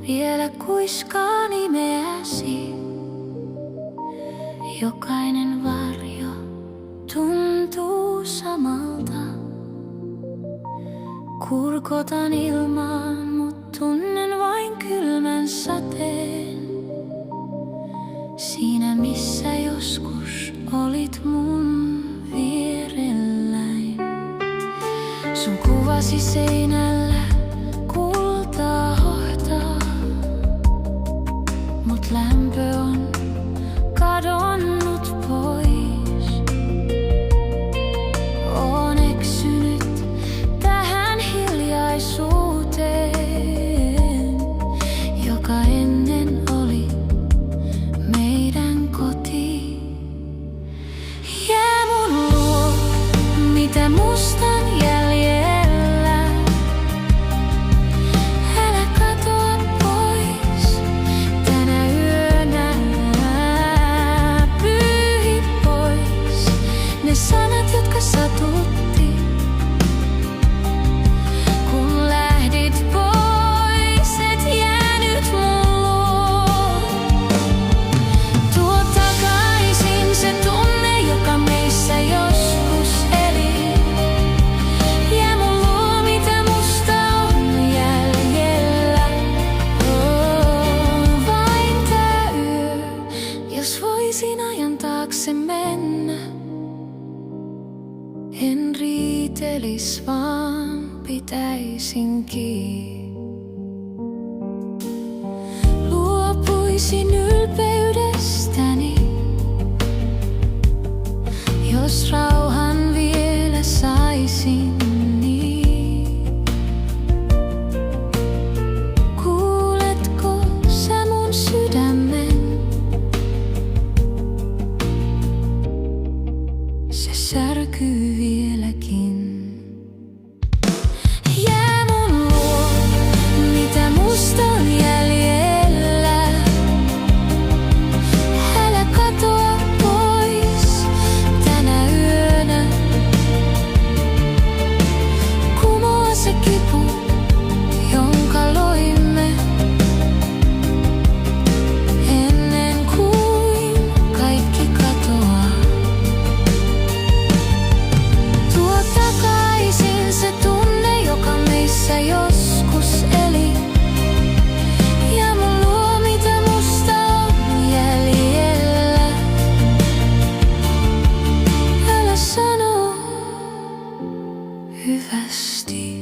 vielä kuiskaa nimeäsi. Jokainen varjo tuntuu samalta. Kurkotan ilmaan, mut tunnen vain kylmän sateen. Siinä missä joskus olit mun vierelläin. Sun kuvasi seinällä kultaa hohtaa, mut lämpö on kadonnut pois. Oon eksynyt tähän hiljaisuuteen, joka ennen oli meidän koti. Jää mun luo, mitä musta on jäljellä. Älä katoa pois tänä yönä. Pyyhi pois ne sanat, jotka satutti, kun lähdit pois, et jäänyt mun luo. Tuo takaisin se tunne, joka meissä joskus eli. Jää mun luo, mitä musta on jäljellä. Vain tää yö, jos voisin ajan taakse mennä. En riitelis, vaan pitäisin kiinni. Luopuisin ylpeydestäni, jos rauhan vielä saisin. Niin. Kuuletko sä mun sydämen? Se särkyy vieläkin. Jää mun luo, mitä musta on jäljellä. Älä katoa pois tänä yönä. Kumoa se kipu, jonka loimme ennen kuin kaikki katoaa. Tuo takaisin se tunne, joka meissä joskus eli. Ja mun luo, mitä musta on jäljellä. Älä sano hyvästi.